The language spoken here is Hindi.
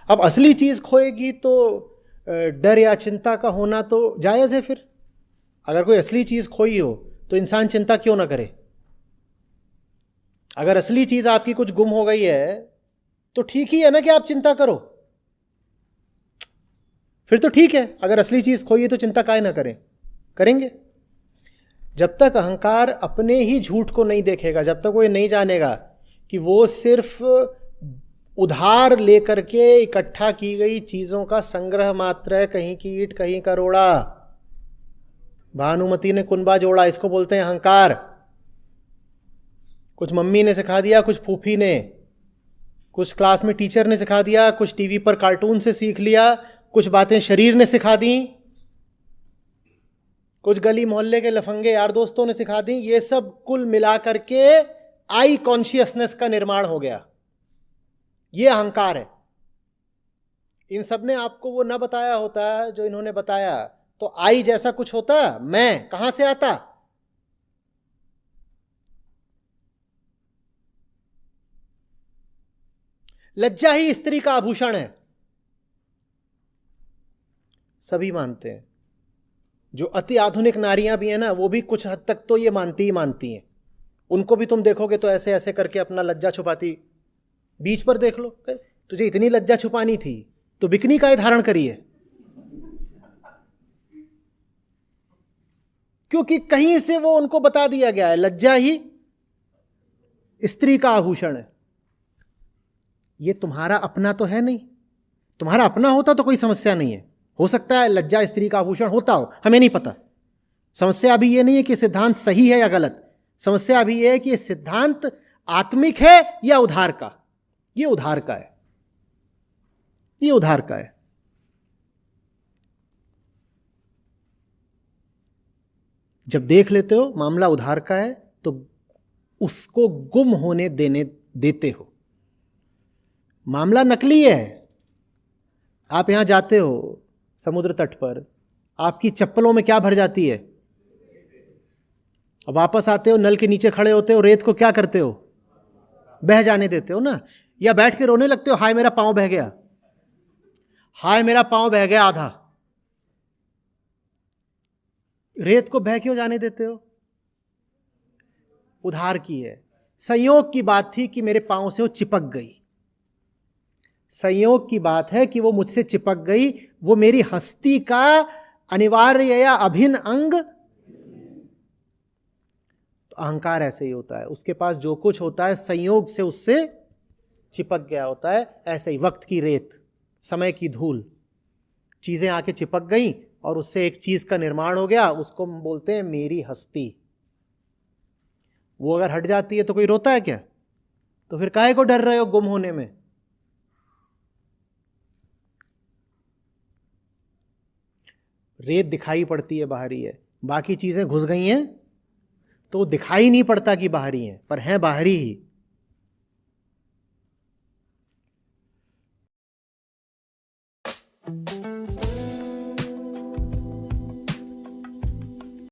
अब असली चीज खोएगी तो डर या चिंता का होना तो जायज है। फिर अगर कोई असली चीज खोई हो तो इंसान चिंता क्यों ना करे? अगर असली चीज आपकी कुछ गुम हो गई है तो ठीक ही है ना कि आप चिंता करो। फिर तो ठीक है, अगर असली चीज खोई है तो चिंता काहे ना करें, करेंगे। जब तक अहंकार अपने ही झूठ को नहीं देखेगा, जब तक वो ये नहीं जानेगा कि वो सिर्फ उधार लेकर के इकट्ठा की गई चीजों का संग्रह मात्र है, कहीं की ईंट कहीं का रोड़ा, भानुमति ने कुनबा जोड़ा, इसको बोलते हैं अहंकार। कुछ मम्मी ने सिखा दिया, कुछ फूफी ने, कुछ क्लास में टीचर ने सिखा दिया, कुछ टीवी पर कार्टून से सीख लिया, कुछ बातें शरीर ने सिखा दी, कुछ गली मोहल्ले के लफंगे यार दोस्तों ने सिखा दी। ये सब कुल मिला करके आई कॉन्शियसनेस का निर्माण हो गया। ये अहंकार है। इन सब ने आपको वो ना बताया होता जो इन्होंने बताया तो आई जैसा कुछ होता, मैं कहां से आता? लज्जा ही स्त्री का आभूषण है, सभी मानते हैं। जो अति आधुनिक नारियां भी हैं ना, वो भी कुछ हद तक तो ये मानती ही मानती हैं। उनको भी तुम देखोगे तो ऐसे ऐसे करके अपना लज्जा छुपाती। बीच पर देख लो, तुझे इतनी लज्जा छुपानी थी तो बिकनी का धारण करिए, क्योंकि कहीं से वो उनको बता दिया गया है लज्जा ही स्त्री का आभूषण है। ये तुम्हारा अपना तो है नहीं। तुम्हारा अपना होता तो कोई समस्या नहीं है, हो सकता है लज्जा स्त्री का आभूषण होता हो, हमें नहीं पता। समस्या अभी ये नहीं है कि सिद्धांत सही है या गलत, समस्या अभी ये है कि सिद्धांत आत्मिक है या उधार का। ये उधार का है, ये उधार का है। जब देख लेते हो मामला उधार का है तो उसको गुम होने देते हो। मामला नकली है। आप यहां जाते हो समुद्र तट पर, आपकी चप्पलों में क्या भर जाती है? अब वापस आते हो, नल के नीचे खड़े होते हो, रेत को क्या करते हो? बह जाने देते हो ना, या बैठ के रोने लगते हो, हाय मेरा पांव बह गया, हाय मेरा पांव बह गया आधा। रेत को बह क्यों जाने देते हो? उधार की है। संयोग की बात थी कि मेरे पांव से वो चिपक गई, संयोग की बात है कि वो मुझसे चिपक गई। वो मेरी हस्ती का अनिवार्य या अभिन्न अंग। तो अहंकार ऐसे ही होता है, उसके पास जो कुछ होता है संयोग से उससे चिपक गया होता है। ऐसे ही वक्त की रेत, समय की धूल, चीजें आके चिपक गई और उससे एक चीज का निर्माण हो गया, उसको हम बोलते हैं मेरी हस्ती। वो अगर हट जाती है तो कोई रोता है क्या? तो फिर काहे को डर रहे हो गुम होने में? रेत दिखाई पड़ती है बाहरी है, बाकी चीजें घुस गई हैं तो दिखाई नहीं पड़ता कि बाहरी हैं, पर हैं बाहरी ही।